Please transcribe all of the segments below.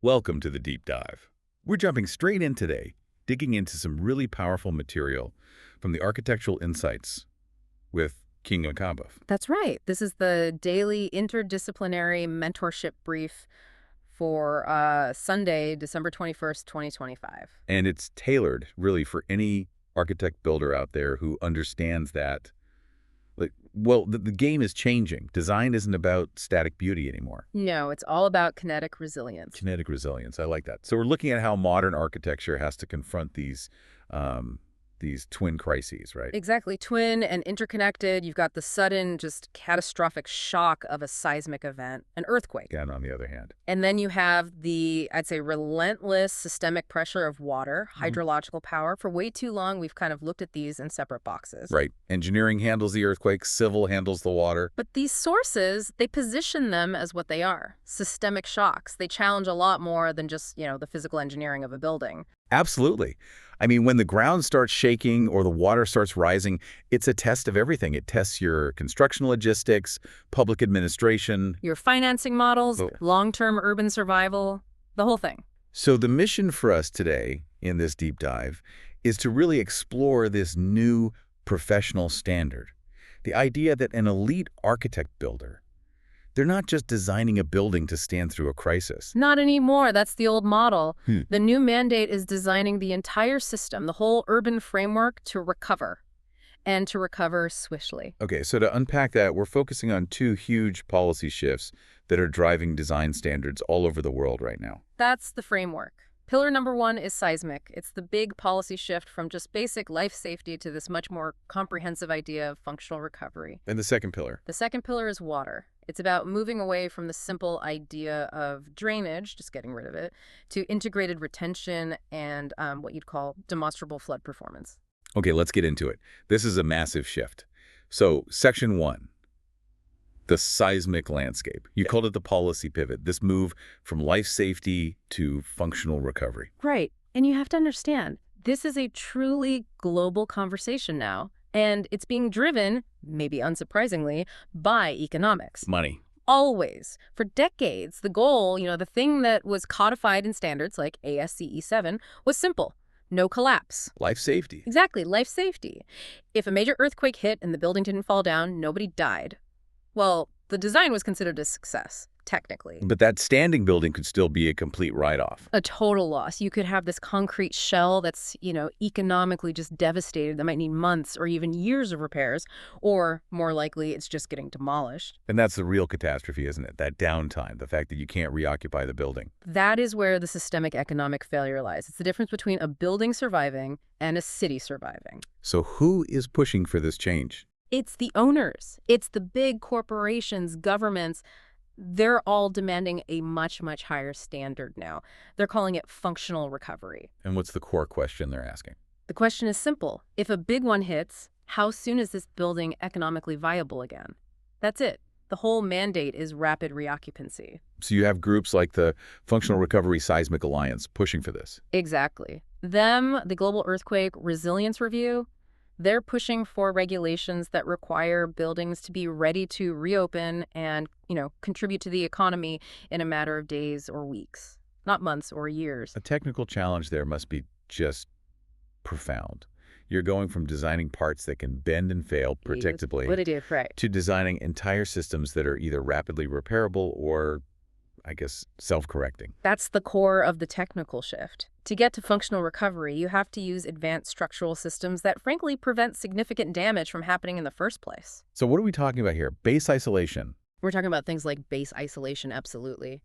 Welcome to the deep dive. We're jumping straight in today, digging into some really powerful material from the Architectural Insights with KING-KAMBUF. That's right. This is the daily interdisciplinary mentorship brief for Sunday, December 21st, 2025. And it's tailored really for any architect builder out there who understands that, the game is changing. Design isn't about static beauty anymore. No, it's all about kinetic resilience. Kinetic resilience, I like that. So we're looking at how modern architecture has to confront these twin crises, right? Exactly. Twin and interconnected. You've got the sudden, just catastrophic shock of a seismic event, an earthquake. And on the other hand. And then you have the, I'd say, relentless systemic pressure of water, hydrological power. For way too long, we've kind of looked at these in separate boxes. Right. Engineering handles the earthquake, civil handles the water. But these sources, they position them as what they are, systemic shocks. They challenge a lot more than just, the physical engineering of a building. Absolutely. I mean, when the ground starts shaking or the water starts rising, it's a test of everything. It tests your construction logistics, public administration, your financing models, long-term urban survival, the whole thing. So the mission for us today in this deep dive is to really explore this new professional standard. The idea that an elite architect builder, they're not just designing a building to stand through a crisis. Not anymore. That's the old model. The new mandate is designing the entire system, the whole urban framework to recover, and to recover swiftly. Okay, so to unpack that, we're focusing on two huge policy shifts that are driving design standards all over the world right now. That's the framework. Pillar number one is seismic. It's the big policy shift from just basic life safety to this much more comprehensive idea of functional recovery. And the second pillar? The second pillar is water. It's about moving away from the simple idea of drainage, just getting rid of it, to integrated retention and what you'd call demonstrable flood performance. Okay, let's get into it. This is a massive shift. So, section one, the seismic landscape. You called it the policy pivot, this move from life safety to functional recovery. Right. And you have to understand, this is a truly global conversation now. And it's being driven, maybe unsurprisingly, by economics. Money. Always. For decades, the goal, the thing that was codified in standards like ASCE 7 was simple. No collapse. Life safety. Exactly, life safety. If a major earthquake hit and the building didn't fall down, nobody died. Well, the design was considered a success, technically. But that standing building could still be a complete write-off. A total loss. You could have this concrete shell that's, economically just devastated that might need months or even years of repairs, or more likely it's just getting demolished. And that's the real catastrophe, isn't it? That downtime, the fact that you can't reoccupy the building. That is where the systemic economic failure lies. It's the difference between a building surviving and a city surviving. So who is pushing for this change? It's the owners. It's the big corporations, governments. They're all demanding a much, much higher standard now. They're calling it functional recovery. And what's the core question they're asking? The question is simple. If a big one hits, how soon is this building economically viable again? That's it. The whole mandate is rapid reoccupancy. So you have groups like the Functional Recovery Seismic Alliance pushing for this. Exactly. Them, the Global Earthquake Resilience Review, they're pushing for regulations that require buildings to be ready to reopen and, contribute to the economy in a matter of days or weeks, not months or years. A technical challenge there must be just profound. You're going from designing parts that can bend and fail predictably to designing entire systems that are either rapidly repairable or, self-correcting. That's the core of the technical shift. To get to functional recovery, you have to use advanced structural systems that frankly prevent significant damage from happening in the first place. So what are we talking about here? Base isolation. We're talking about things like base isolation, absolutely,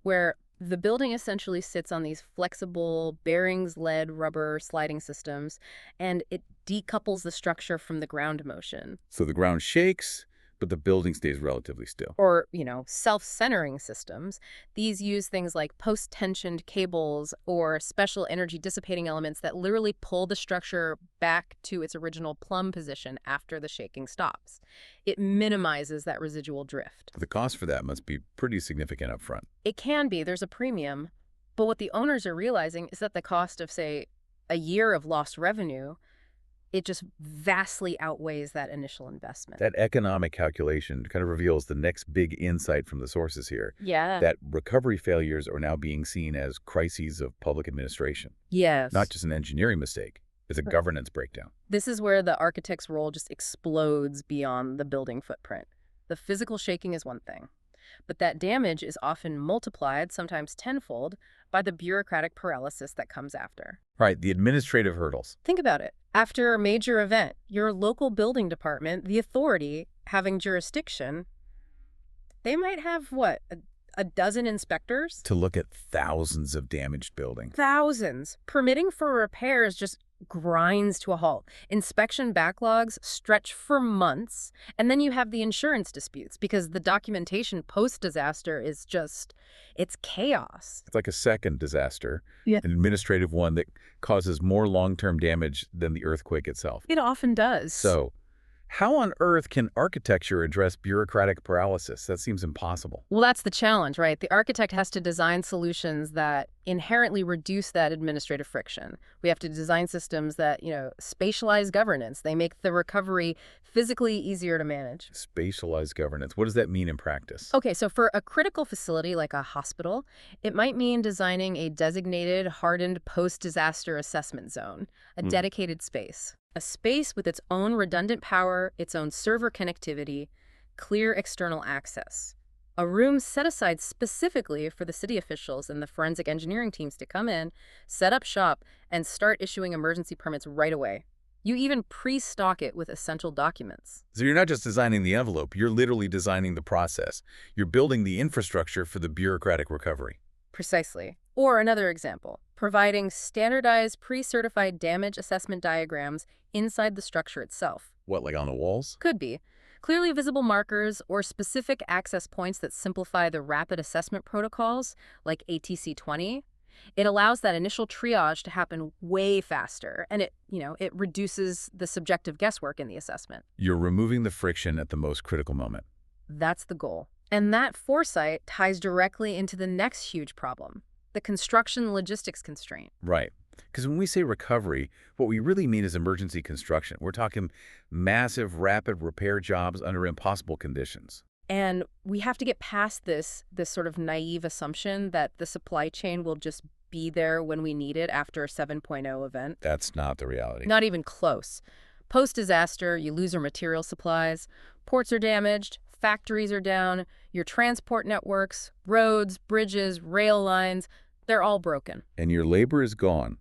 where the building essentially sits on these flexible bearings, lead, rubber sliding systems, and it decouples the structure from the ground motion. So the ground shakes, but the building stays relatively still. Or, self-centering systems. These use things like post-tensioned cables or special energy dissipating elements that literally pull the structure back to its original plumb position after the shaking stops. It minimizes that residual drift. The cost for that must be pretty significant up front. It can be. There's a premium. But what the owners are realizing is that the cost of, say, a year of lost revenue It just vastly outweighs that initial investment. That economic calculation kind of reveals the next big insight from the sources here, Yeah. that recovery failures are now being seen as crises of public administration, Yes. not just an engineering mistake. It's a Right. governance breakdown. This is where the architect's role just explodes beyond the building footprint. The physical shaking is one thing, but that damage is often multiplied, sometimes tenfold, by the bureaucratic paralysis that comes after. Right, the administrative hurdles. Think about it. After a major event, your local building department, the authority having jurisdiction, they might have, what, a dozen inspectors? To look at thousands of damaged buildings. Thousands. Permitting for repairs just grinds to a halt. Inspection backlogs stretch for months, and then you have the insurance disputes because the documentation post-disaster is just, it's chaos. It's like a second disaster, Yeah. an administrative one that causes more long-term damage than the earthquake itself. It often does. So, how on earth can architecture address bureaucratic paralysis? That seems impossible. Well, that's the challenge, right? The architect has to design solutions that inherently reduce that administrative friction. We have to design systems that, spatialize governance. They make the recovery physically easier to manage. Spatialized governance. What does that mean in practice? Okay, so for a critical facility like a hospital, it might mean designing a designated, hardened post-disaster assessment zone, a dedicated space. A space with its own redundant power, its own server connectivity, clear external access. A room set aside specifically for the city officials and the forensic engineering teams to come in, set up shop, and start issuing emergency permits right away. You even pre-stock it with essential documents. So you're not just designing the envelope, you're literally designing the process. You're building the infrastructure for the bureaucratic recovery. Precisely. Or another example, providing standardized pre-certified damage assessment diagrams inside the structure itself. What, like on the walls? Could be. Clearly visible markers or specific access points that simplify the rapid assessment protocols, like ATC-20. It allows that initial triage to happen way faster, and it reduces the subjective guesswork in the assessment. You're removing the friction at the most critical moment. That's the goal. And that foresight ties directly into the next huge problem, the construction logistics constraint. Right. Because when we say recovery, what we really mean is emergency construction. We're talking massive, rapid repair jobs under impossible conditions. And we have to get past this sort of naive assumption that the supply chain will just be there when we need it after a 7.0 event. That's not the reality. Not even close. Post-disaster, you lose your material supplies, ports are damaged, factories are down, your transport networks, roads, bridges, rail lines, they're all broken. And your labor is gone.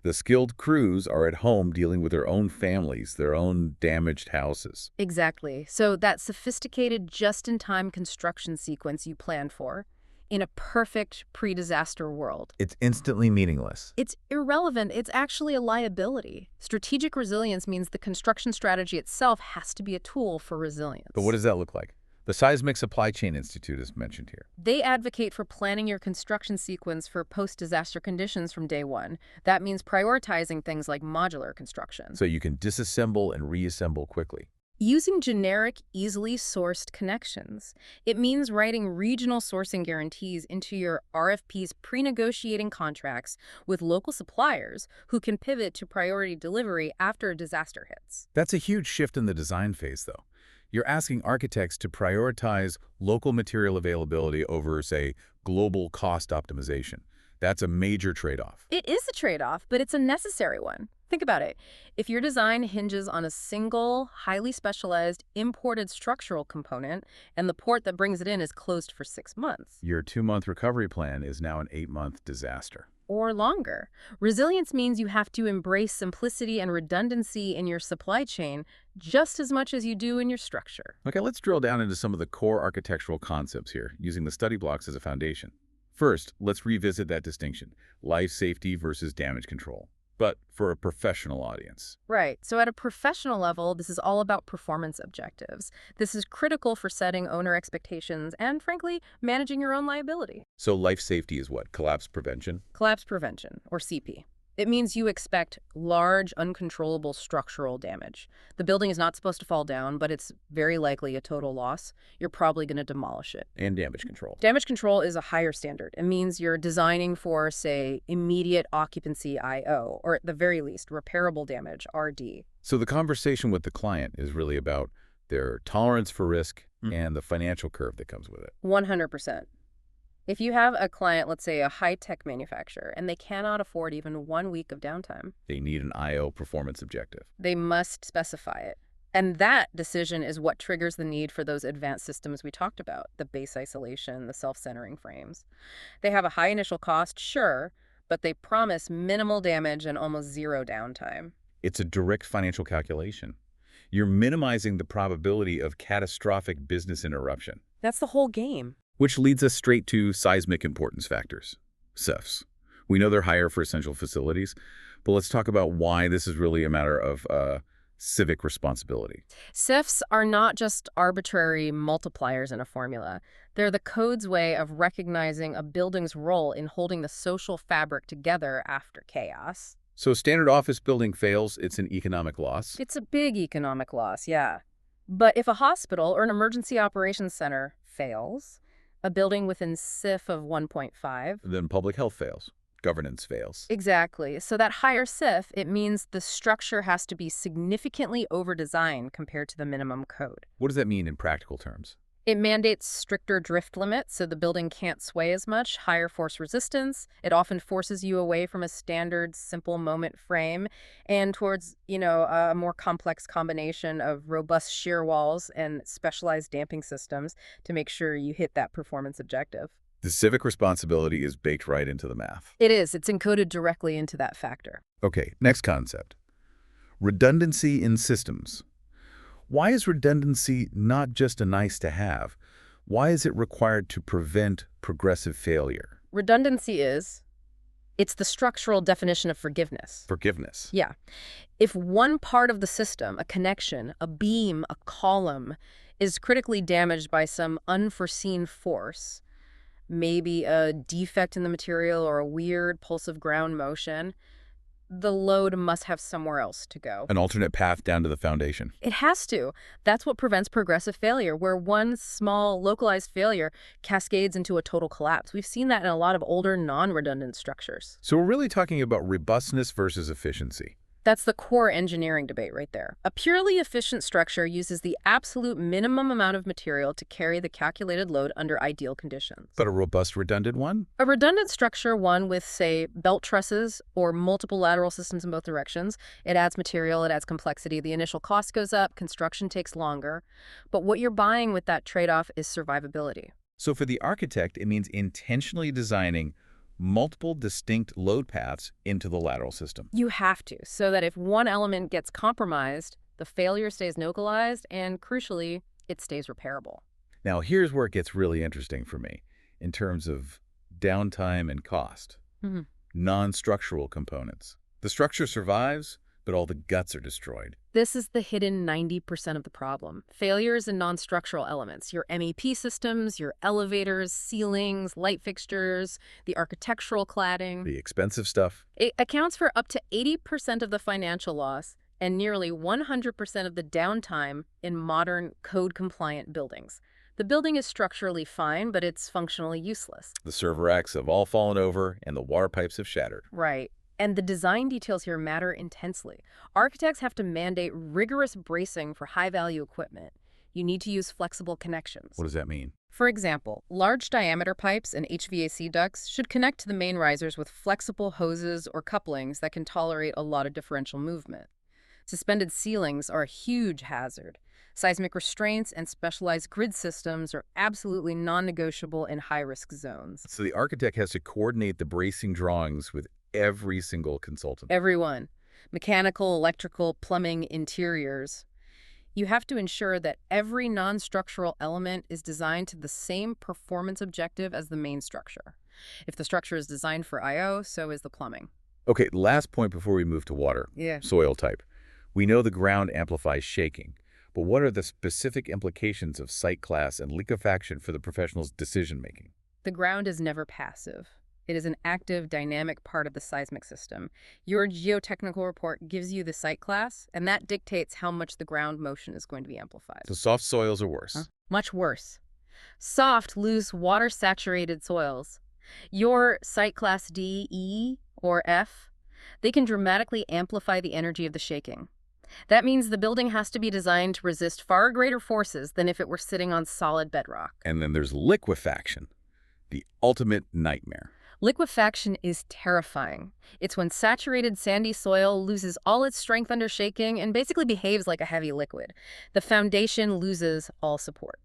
The skilled crews are at home dealing with their own families, their own damaged houses. Exactly. So that sophisticated just-in-time construction sequence you planned for, in a perfect pre-disaster world, It's instantly meaningless. it's irrelevant. It's actually a liability. Strategic resilience means the construction strategy itself has to be a tool for resilience. But what does that look like? The SEISMIC Supply Chain Institute is mentioned here. They advocate for planning your construction sequence for post-disaster conditions from day one. That means prioritizing things like modular construction. So you can disassemble and reassemble quickly. Using generic, easily sourced connections. It means writing regional sourcing guarantees into your RFP's pre-negotiating contracts with local suppliers who can pivot to priority delivery after a disaster hits. That's a huge shift in the design phase, though. You're asking architects to prioritize local material availability over, say, global cost optimization. That's a major trade-off. It is a trade-off, but it's a necessary one. Think about it. If your design hinges on a single, highly specialized, imported structural component, and the port that brings it in is closed for 6 months, Your 2-month recovery plan is now an 8-month disaster. or longer. Resilience means you have to embrace simplicity and redundancy in your supply chain just as much as you do in your structure. Okay, let's drill down into some of the core architectural concepts here, using the study blocks as a foundation. First, let's revisit that distinction, life safety versus damage control, but for a professional audience. Right. So at a professional level, this is all about performance objectives. This is critical for setting owner expectations and, frankly, managing your own liability. So life safety is what? Collapse prevention? Collapse prevention, or CP. It means you expect large, uncontrollable structural damage. The building is not supposed to fall down, but it's very likely a total loss. You're probably going to demolish it. And damage control. Damage control is a higher standard. It means you're designing for, say, immediate occupancy IO, or at the very least, repairable damage, RD. So the conversation with the client is really about their tolerance for risk and the financial curve that comes with it. 100%. If you have a client, let's say a high-tech manufacturer, and they cannot afford even 1 week of downtime, They need an IO performance objective. they must specify it. And that decision is what triggers the need for those advanced systems we talked about, the base isolation, the self-centering frames. They have a high initial cost, sure, but they promise minimal damage and almost zero downtime. It's a direct financial calculation. You're minimizing the probability of catastrophic business interruption. That's the whole game. Which leads us straight to seismic importance factors, SEIFs. We know they're higher for essential facilities, but let's talk about why this is really a matter of civic responsibility. SIFs are not just arbitrary multipliers in a formula. They're the code's way of recognizing a building's role in holding the social fabric together after chaos. So a standard office building fails, it's an economic loss. It's a big economic loss, yeah. But if a hospital or an emergency operations center fails, a building within SIF of 1.5. Then public health fails. Governance fails. Exactly. So that higher SIF, it means the structure has to be significantly over-designed compared to the minimum code. What does that mean in practical terms? It mandates stricter drift limits so the building can't sway as much, higher force resistance. It often forces you away from a standard simple moment frame and towards, a more complex combination of robust shear walls and specialized damping systems to make sure you hit that performance objective. The civic responsibility is baked right into the math. It is. It's encoded directly into that factor. Okay, next concept. Redundancy in systems. Why is redundancy not just a nice to have? Why is it required to prevent progressive failure? Redundancy it's the structural definition of forgiveness. Forgiveness. Yeah. If one part of the system, a connection, a beam, a column, is critically damaged by some unforeseen force, maybe a defect in the material or a weird pulsive ground motion, the load must have somewhere else to go. An alternate path down to the foundation. It has to. That's what prevents progressive failure, where one small localized failure cascades into a total collapse. We've seen that in a lot of older non-redundant structures. So we're really talking about robustness versus efficiency. That's the core engineering debate right there. A purely efficient structure uses the absolute minimum amount of material to carry the calculated load under ideal conditions. But a robust redundant one? A redundant structure, one with, say, belt trusses or multiple lateral systems in both directions, it adds material, it adds complexity. The initial cost goes up, construction takes longer. But what you're buying with that trade-off is survivability. So for the architect, it means intentionally designing multiple distinct load paths into the lateral system. You have to, so that if one element gets compromised, the failure stays localized and, crucially, it stays repairable. Now, here's where it gets really interesting for me in terms of downtime and cost. Non-structural components. The structure survives, but all the guts are destroyed. This is the hidden 90% of the problem. Failures in non-structural elements, your MEP systems, your elevators, ceilings, light fixtures, the architectural cladding. The expensive stuff. It accounts for up to 80% of the financial loss and nearly 100% of the downtime in modern code-compliant buildings. The building is structurally fine, but it's functionally useless. The server racks have all fallen over and the water pipes have shattered. Right. And the design details here matter intensely. Architects have to mandate rigorous bracing for high-value equipment. You need to use flexible connections. What does that mean? For example, large diameter pipes and HVAC ducts should connect to the main risers with flexible hoses or couplings that can tolerate a lot of differential movement. Suspended ceilings are a huge hazard. Seismic restraints and specialized grid systems are absolutely non-negotiable in high-risk zones. So the architect has to coordinate the bracing drawings with every single consultant. Everyone. Mechanical, electrical, plumbing, interiors. You have to ensure that every non-structural element is designed to the same performance objective as the main structure. If the structure is designed for I/O, so is the plumbing. Okay, last point before we move to water. Soil type. We know the ground amplifies shaking, but what are the specific implications of site class and liquefaction for the professional's decision-making? The ground is never passive. It is an active, dynamic part of the seismic system. Your geotechnical report gives you the site class, and that dictates how much the ground motion is going to be amplified. So soft soils are worse. Much worse. Soft, loose, water-saturated soils. Your site class D, E, or F, they can dramatically amplify the energy of the shaking. That means the building has to be designed to resist far greater forces than if it were sitting on solid bedrock. And then there's liquefaction, the ultimate nightmare. Liquefaction is terrifying. It's when saturated sandy soil loses all its strength under shaking and basically behaves like a heavy liquid. The foundation loses all support.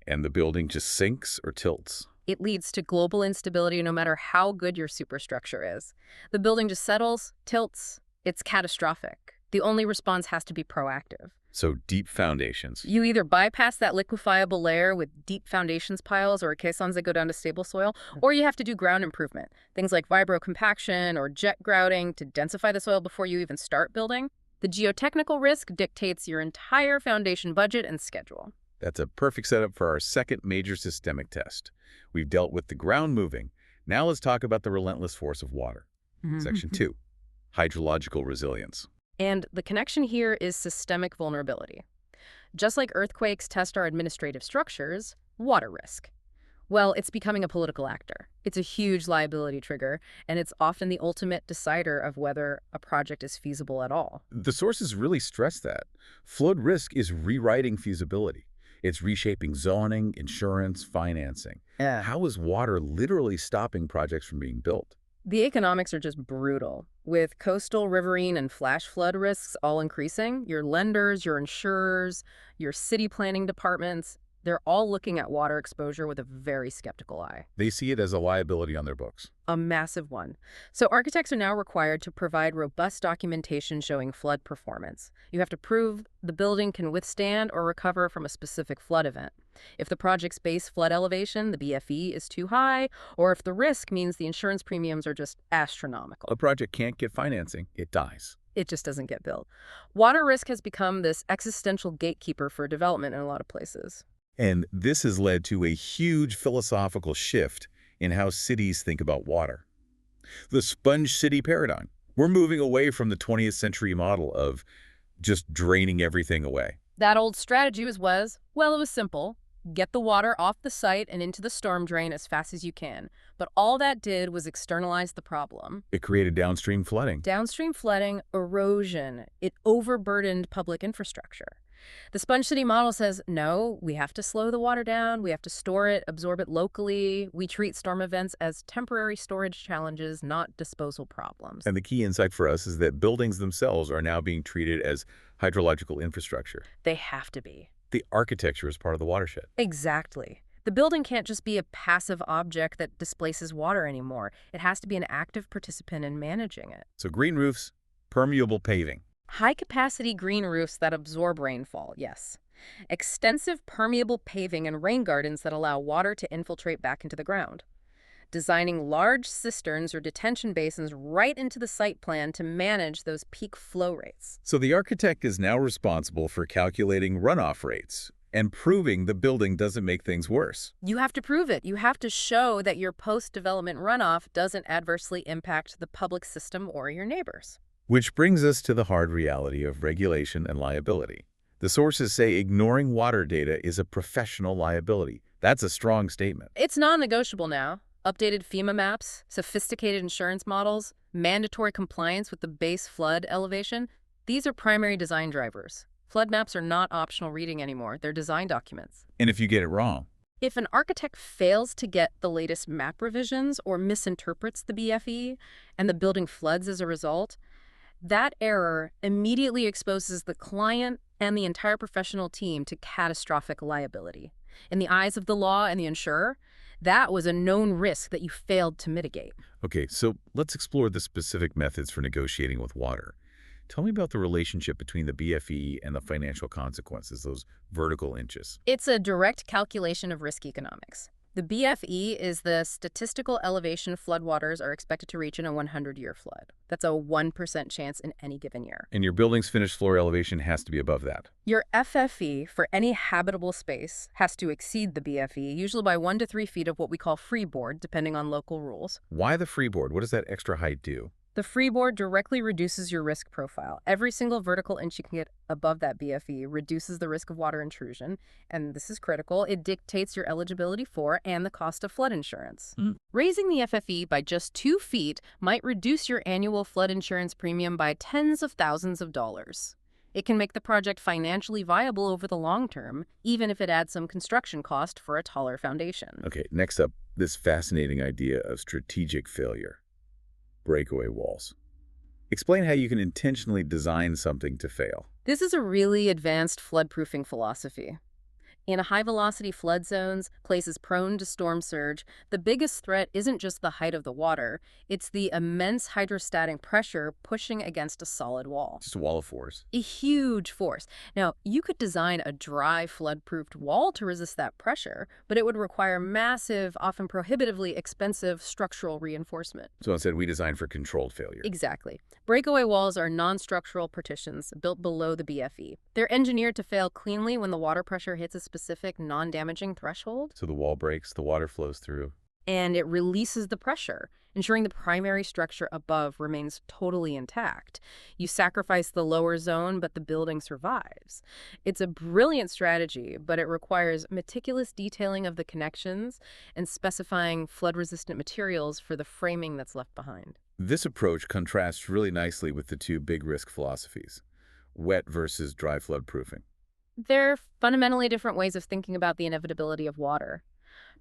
And the building just sinks or tilts. It leads to global instability no matter how good your superstructure is. The building just settles, tilts. It's catastrophic. The only response has to be proactive. So deep foundations. You either bypass that liquefiable layer with deep foundations piles or caissons that go down to stable soil, or you have to do ground improvement. Things like vibrocompaction or jet grouting to densify the soil before you even start building. The geotechnical risk dictates your entire foundation budget and schedule. That's a perfect setup for our second major systemic test. We've dealt with the ground moving. Now let's talk about the relentless force of water. Section 2, hydrological resilience. And the connection here is systemic vulnerability. Just like earthquakes test our administrative structures, water risk. Well, it's becoming a political actor. It's a huge liability trigger, and it's often the ultimate decider of whether a project is feasible at all. The sources really stress that. Flood risk is rewriting feasibility. It's reshaping zoning, insurance, financing. How is water literally stopping projects from being built? The economics are just brutal. With coastal, riverine, and flash flood risks all increasing, your lenders, your insurers, your city planning departments, they're all looking at water exposure with a very skeptical eye. They see it as a liability on their books. A massive one. So architects are now required to provide robust documentation showing flood performance. You have to prove the building can withstand or recover from a specific flood event. If the project's base flood elevation, the BFE, is too high, or if the risk means the insurance premiums are just astronomical. A project can't get financing, it dies. It just doesn't get built. Water risk has become this existential gatekeeper for development in a lot of places. And this has led to a huge philosophical shift in how cities think about water. The sponge city paradigm. We're moving away from the 20th century model of just draining everything away. That old strategy was, well, it was simple. Get the water off the site and into the storm drain as fast as you can. But all that did was externalize the problem. It created downstream flooding. Downstream flooding, erosion. It overburdened public infrastructure. The sponge city model says, no, we have to slow the water down, we have to store it, absorb it locally. We treat storm events as temporary storage challenges, not disposal problems. And the key insight for us is that buildings themselves are now being treated as hydrological infrastructure. They have to be. The architecture is part of the watershed. Exactly. The building can't just be a passive object that displaces water anymore. It has to be an active participant in managing it. So green roofs, permeable paving. High-capacity green roofs that absorb rainfall, yes. Extensive permeable paving and rain gardens that allow water to infiltrate back into the ground. Designing large cisterns or detention basins right into the site plan to manage those peak flow rates. So the architect is now responsible for calculating runoff rates and proving the building doesn't make things worse. You have to prove it. You have to show that your post-development runoff doesn't adversely impact the public system or your neighbors. Which brings us to the hard reality of regulation and liability. The sources say ignoring water data is a professional liability. That's a strong statement. It's non-negotiable now. Updated FEMA maps, sophisticated insurance models, mandatory compliance with the base flood elevation. These are primary design drivers. Flood maps are not optional reading anymore. They're design documents. And if you get it wrong? If an architect fails to get the latest map revisions or misinterprets the BFE and the building floods as a result, that error immediately exposes the client and the entire professional team to catastrophic liability. In the eyes of the law and the insurer, that was a known risk that you failed to mitigate. Okay, so let's explore the specific methods for negotiating with water. Tell me about the relationship between the BFE and the financial consequences, those vertical inches. It's a direct calculation of risk economics. The BFE is the statistical elevation floodwaters are expected to reach in a 100-year flood. That's a 1% chance in any given year. And your building's finished floor elevation has to be above that. Your FFE for any habitable space has to exceed the BFE, usually by 1 to 3 feet of what we call freeboard, depending on local rules. Why the freeboard? What does that extra height do? The freeboard directly reduces your risk profile. Every single vertical inch you can get above that BFE reduces the risk of water intrusion, and this is critical. It dictates your eligibility for and the cost of flood insurance. Raising the FFE by just 2 feet might reduce your annual flood insurance premium by tens of thousands of dollars. It can make the project financially viable over the long term, even if it adds some construction cost for a taller foundation. Okay, next up, this fascinating idea of strategic failure. Breakaway walls. Explain how you can intentionally design something to fail. This is a really advanced floodproofing philosophy. In high-velocity flood zones, places prone to storm surge, the biggest threat isn't just the height of the water, it's the immense hydrostatic pressure pushing against a solid wall. Just a wall of force. A huge force. Now, you could design a dry, flood-proofed wall to resist that pressure, but it would require massive, often prohibitively expensive structural reinforcement. So instead, we design for controlled failure. Exactly. Breakaway walls are non-structural partitions built below the BFE. They're engineered to fail cleanly when the water pressure hits a specific non-damaging threshold. So the wall breaks, the water flows through. And it releases the pressure, ensuring the primary structure above remains totally intact. You sacrifice the lower zone, but the building survives. It's a brilliant strategy, but it requires meticulous detailing of the connections and specifying flood-resistant materials for the framing that's left behind. This approach contrasts really nicely with the two big risk philosophies, wet versus dry flood proofing. They're fundamentally different ways of thinking about the inevitability of water.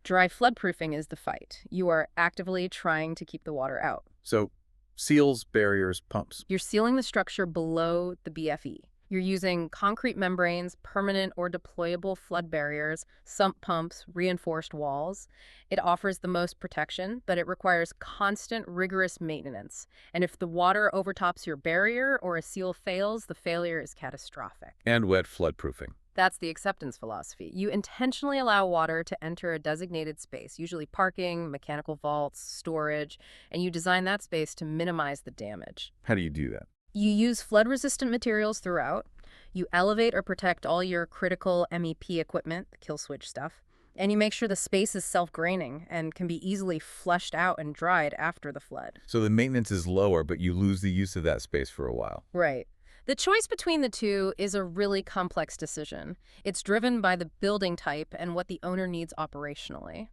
Dry floodproofing is the fight. You are actively trying to keep the water out. So, seals, barriers, pumps. You're sealing the structure below the BFE. You're using concrete membranes, permanent or deployable flood barriers, sump pumps, reinforced walls. It offers the most protection, but it requires constant, rigorous maintenance. And if the water overtops your barrier or a seal fails, the failure is catastrophic. And wet flood proofing. That's the acceptance philosophy. You intentionally allow water to enter a designated space, usually parking, mechanical vaults, storage, and you design that space to minimize the damage. How do you do that? You use flood-resistant materials throughout. You elevate or protect all your critical MEP equipment, the kill switch stuff, and you make sure the space is self-graining and can be easily flushed out and dried after the flood. So the maintenance is lower, but you lose the use of that space for a while. Right. The choice between the two is a really complex decision. It's driven by the building type and what the owner needs operationally.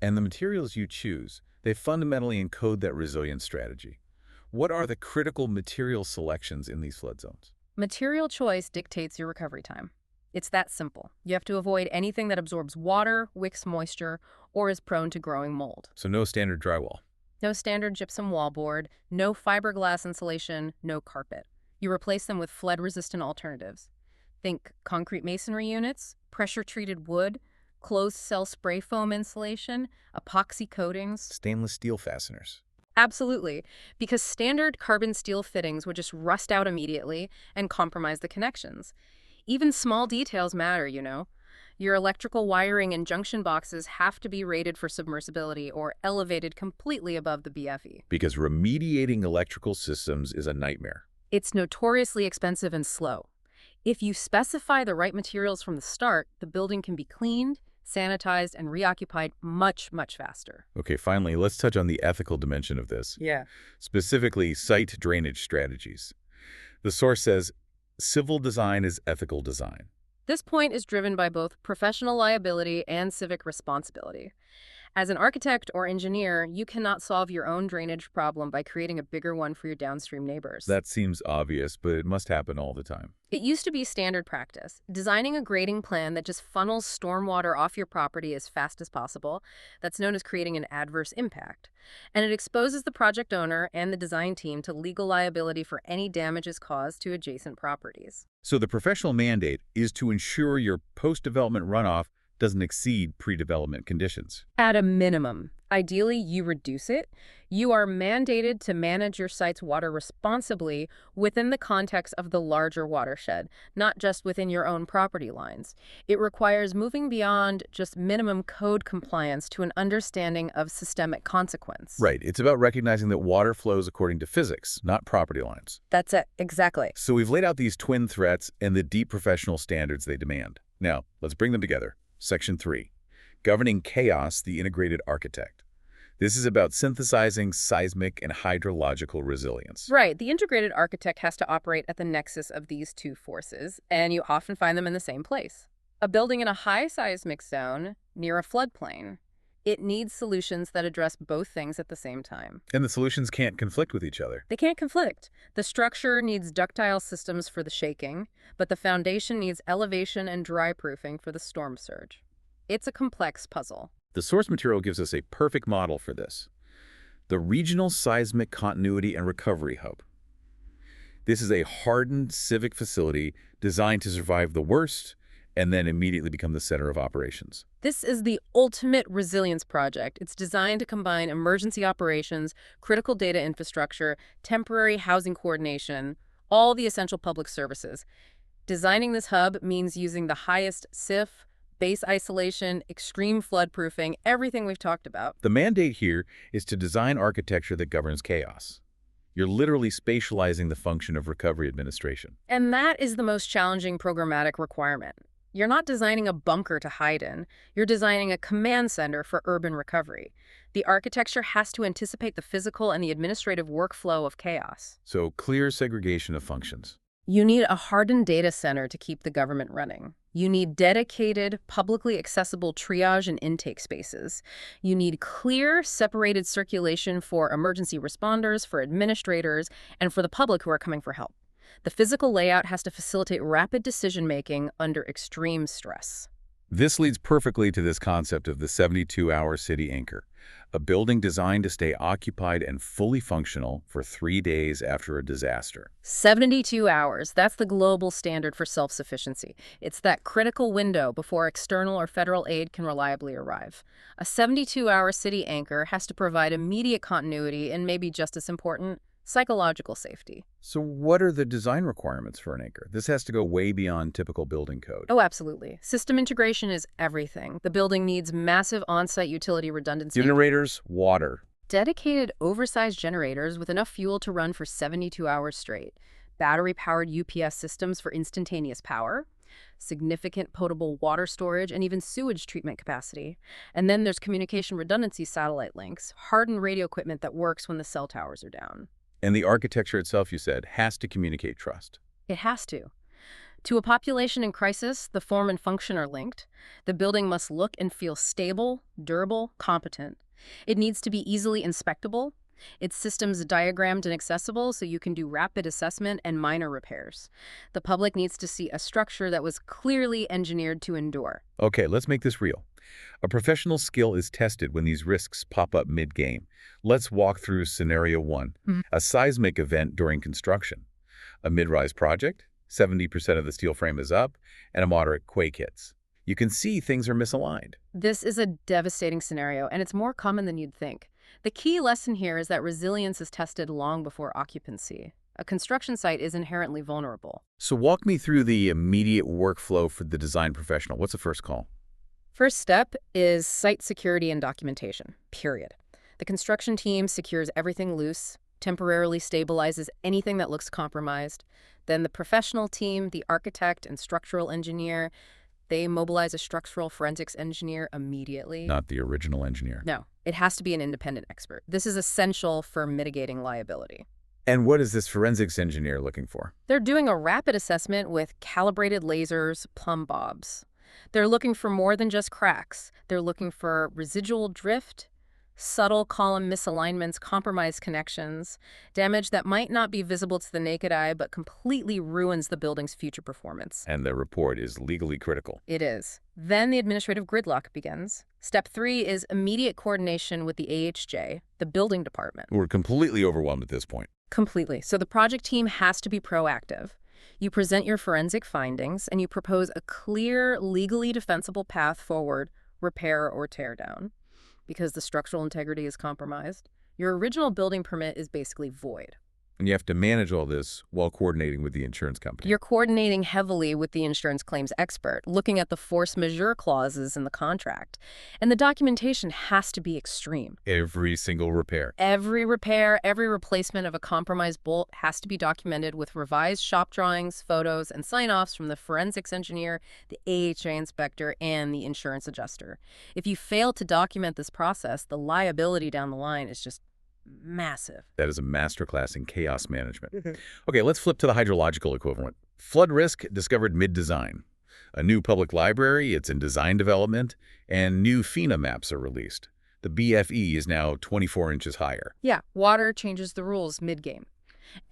And the materials you choose, they fundamentally encode that resilience strategy. What are the critical material selections in these flood zones? Material choice dictates your recovery time. It's that simple. You have to avoid anything that absorbs water, wicks moisture, or is prone to growing mold. So no standard drywall. No standard gypsum wallboard, no fiberglass insulation, no carpet. You replace them with flood-resistant alternatives. Think concrete masonry units, pressure-treated wood, closed-cell spray foam insulation, epoxy coatings. Stainless steel fasteners. Absolutely, because standard carbon steel fittings would just rust out immediately and compromise the connections. Even small details matter, you know. Your electrical wiring and junction boxes have to be rated for submersibility or elevated completely above the BFE. Because remediating electrical systems is a nightmare. It's notoriously expensive and slow. If you specify the right materials from the start, the building can be cleaned, sanitized, and reoccupied much, much faster. Okay, finally, let's touch on the ethical dimension of this. Yeah. Specifically, site drainage strategies. The source says, civil design is ethical design. This point is driven by both professional liability and civic responsibility. As an architect or engineer, you cannot solve your own drainage problem by creating a bigger one for your downstream neighbors. That seems obvious, but it must happen all the time. It used to be standard practice. Designing a grading plan that just funnels stormwater off your property as fast as possible, that's known as creating an adverse impact. And it exposes the project owner and the design team to legal liability for any damages caused to adjacent properties. So the professional mandate is to ensure your post-development runoff doesn't exceed pre-development conditions. At a minimum. Ideally, you reduce it. You are mandated to manage your site's water responsibly within the context of the larger watershed, not just within your own property lines. It requires moving beyond just minimum code compliance to an understanding of systemic consequence. Right. It's about recognizing that water flows according to physics, not property lines. That's it. Exactly. So we've laid out these twin threats and the deep professional standards they demand. Now, let's bring them together. Section 3. Governing chaos, the integrated architect. This is about synthesizing seismic and hydrological resilience. Right. The integrated architect has to operate at the nexus of these two forces, and you often find them in the same place. A building in a high seismic zone near a floodplain. It needs solutions that address both things at the same time. And the solutions can't conflict with each other. They can't conflict. The structure needs ductile systems for the shaking, but the foundation needs elevation and dry proofing for the storm surge. It's a complex puzzle. The source material gives us a perfect model for this. The Regional Seismic Continuity and Recovery Hub. This is a hardened civic facility designed to survive the worst and then immediately become the center of operations. This is the ultimate resilience project. It's designed to combine emergency operations, critical data infrastructure, temporary housing coordination, all the essential public services. Designing this hub means using the highest CIF, base isolation, extreme floodproofing, everything we've talked about. The mandate here is to design architecture that governs chaos. You're literally spatializing the function of recovery administration. And that is the most challenging programmatic requirement. You're not designing a bunker to hide in. You're designing a command center for urban recovery. The architecture has to anticipate the physical and the administrative workflow of chaos. So clear segregation of functions. You need a hardened data center to keep the government running. You need dedicated, publicly accessible triage and intake spaces. You need clear, separated circulation for emergency responders, for administrators, and for the public who are coming for help. The physical layout has to facilitate rapid decision-making under extreme stress. This leads perfectly to this concept of the 72-hour city anchor, a building designed to stay occupied and fully functional for 3 days after a disaster. 72 hours, that's the global standard for self-sufficiency. It's that critical window before external or federal aid can reliably arrive. A 72-hour city anchor has to provide immediate continuity and, maybe just as important, psychological safety. So what are the design requirements for an anchor? This has to go way beyond typical building code. Oh, absolutely. System integration is everything. The building needs massive on-site utility redundancy. Generators, water. Dedicated, oversized generators with enough fuel to run for 72 hours straight. Battery-powered UPS systems for instantaneous power. Significant potable water storage, and even sewage treatment capacity. And then there's communication redundancy satellite links, hardened radio equipment that works when the cell towers are down. And the architecture itself, you said, has to communicate trust. It has to. To a population in crisis, the form and function are linked. The building must look and feel stable, durable, competent. It needs to be easily inspectable. Its systems diagrammed and accessible so you can do rapid assessment and minor repairs. The public needs to see a structure that was clearly engineered to endure. Okay, let's make this real. A professional skill is tested when these risks pop up mid-game. Let's walk through scenario 1, a seismic event during construction. A mid-rise project, 70% of the steel frame is up, and a moderate quake hits. You can see things are misaligned. This is a devastating scenario, and it's more common than you'd think. The key lesson here is that resilience is tested long before occupancy. A construction site is inherently vulnerable. So walk me through the immediate workflow for the design professional. What's the first call? First step is site security and documentation, period. The construction team secures everything loose, temporarily stabilizes anything that looks compromised. Then the professional team, the architect and structural engineer, they mobilize a structural forensics engineer immediately. Not the original engineer. No, it has to be an independent expert. This is essential for mitigating liability. And what is this forensics engineer looking for? They're doing a rapid assessment with calibrated lasers, plumb bobs. They're looking for more than just cracks. They're looking for residual drift, subtle column misalignments, compromised connections, damage that might not be visible to the naked eye but completely ruins the building's future performance. And the report is legally critical. It is. Then the administrative gridlock begins. Step 3 is immediate coordination with the AHJ, the building department. We're completely overwhelmed at this point. Completely. So the project team has to be proactive. You present your forensic findings, and you propose a clear, legally defensible path forward, repair or tear down. Because the structural integrity is compromised, your original building permit is basically void. And you have to manage all this while coordinating with the insurance company. You're coordinating heavily with the insurance claims expert, looking at the force majeure clauses in the contract. And the documentation has to be extreme. Every single repair. Every repair, every replacement of a compromised bolt has to be documented with revised shop drawings, photos, and sign-offs from the forensics engineer, the AHA inspector, and the insurance adjuster. If you fail to document this process, the liability down the line is just massive. That is a masterclass in chaos management. Okay, let's flip to the hydrological equivalent. Flood risk discovered mid-design. A new public library, it's in design development, and new FENA maps are released. The BFE is now 24 inches higher. Yeah, water changes the rules mid-game.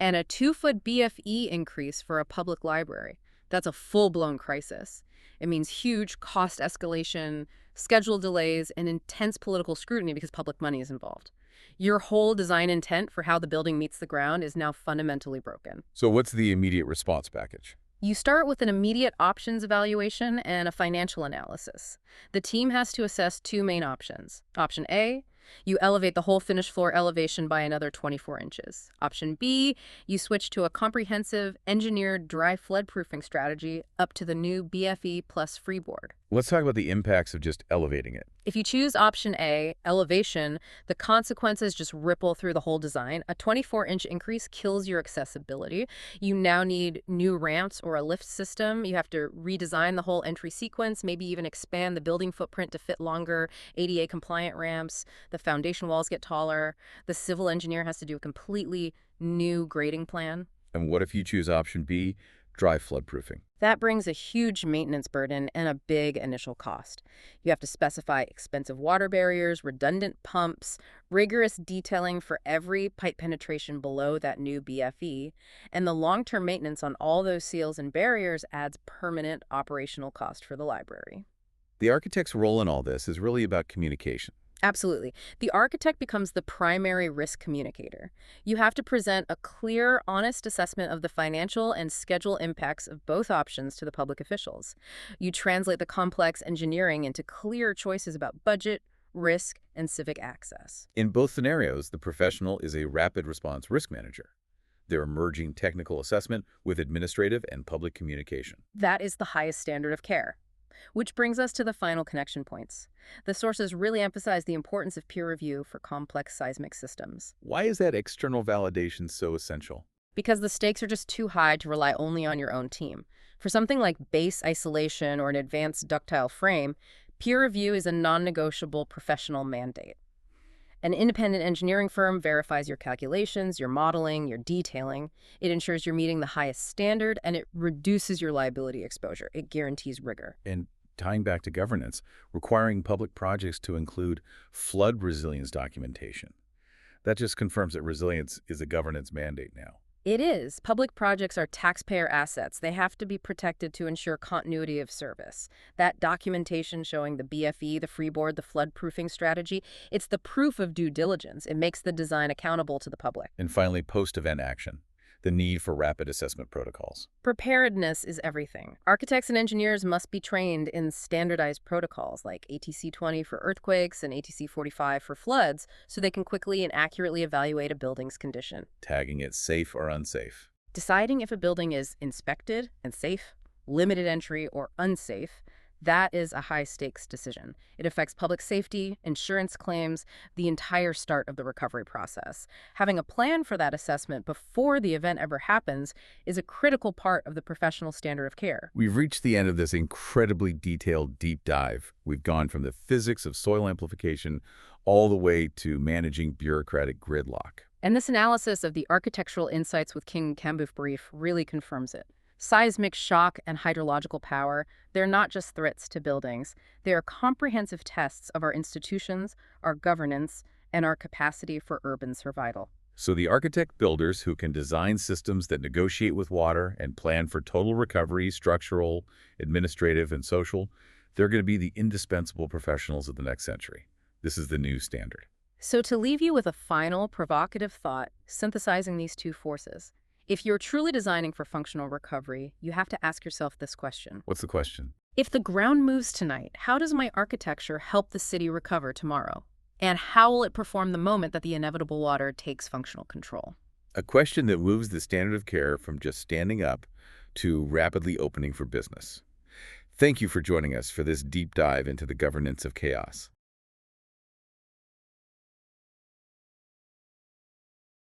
And a 2-foot BFE increase for a public library, that's a full-blown crisis. It means huge cost escalation, schedule delays, and intense political scrutiny because public money is involved. Your whole design intent for how the building meets the ground is now fundamentally broken. So what's the immediate response package? You start with an immediate options evaluation and a financial analysis. The team has to assess 2 main options. Option A, you elevate the whole finished floor elevation by another 24 inches. Option B, you switch to a comprehensive, engineered dry floodproofing strategy up to the new BFE plus freeboard. Let's talk about the impacts of just elevating it. If you choose option A, elevation, the consequences just ripple through the whole design. A 24-inch increase kills your accessibility. You now need new ramps or a lift system. You have to redesign the whole entry sequence, maybe even expand the building footprint to fit longer ADA-compliant ramps. The foundation walls get taller. The civil engineer has to do a completely new grading plan. And what if you choose option B, dry floodproofing? That brings a huge maintenance burden and a big initial cost. You have to specify expensive water barriers, redundant pumps, rigorous detailing for every pipe penetration below that new BFE, and the long-term maintenance on all those seals and barriers adds permanent operational cost for the library. The architect's role in all this is really about communication. Absolutely. The architect becomes the primary risk communicator. You have to present a clear, honest assessment of the financial and schedule impacts of both options to the public officials. You translate the complex engineering into clear choices about budget, risk, and civic access. In both scenarios, the professional is a rapid response risk manager. They're merging technical assessment with administrative and public communication. That is the highest standard of care. Which brings us to the final connection points. The sources really emphasize the importance of peer review for complex seismic systems. Why is that external validation so essential? Because the stakes are just too high to rely only on your own team. For something like base isolation or an advanced ductile frame, peer review is a non-negotiable professional mandate. An independent engineering firm verifies your calculations, your modeling, your detailing. It ensures you're meeting the highest standard, and it reduces your liability exposure. It guarantees rigor. And tying back to governance, requiring public projects to include flood resilience documentation. That just confirms that resilience is a governance mandate now. It is. Public projects are taxpayer assets. They have to be protected to ensure continuity of service. That documentation showing the BFE, the freeboard, the floodproofing strategy, it's the proof of due diligence. It makes the design accountable to the public. And finally, post-event action, the need for rapid assessment protocols. Preparedness is everything. Architects and engineers must be trained in standardized protocols like ATC 20 for earthquakes and ATC 45 for floods so they can quickly and accurately evaluate a building's condition. Tagging it safe or unsafe. Deciding if a building is inspected and safe, limited entry, or unsafe, that is a high-stakes decision. It affects public safety, insurance claims, the entire start of the recovery process. Having a plan for that assessment before the event ever happens is a critical part of the professional standard of care. We've reached the end of this incredibly detailed deep dive. We've gone from the physics of soil amplification all the way to managing bureaucratic gridlock. And this analysis of the architectural insights with KING-KAMBUF brief really confirms it. Seismic shock and hydrological power, they're not just threats to buildings. They are comprehensive tests of our institutions, our governance, and our capacity for urban survival. So the architect-builders who can design systems that negotiate with water and plan for total recovery, structural, administrative, and social, they're going to be the indispensable professionals of the next century. This is the new standard. So to leave you with a final provocative thought, synthesizing these two forces, If you're truly designing for functional recovery, you have to ask yourself this question. What's the question? If the ground moves tonight, how does my architecture help the city recover tomorrow? And how will it perform the moment that the inevitable water takes functional control? A question that moves the standard of care from just standing up to rapidly opening for business. Thank you for joining us for this deep dive into the governance of chaos.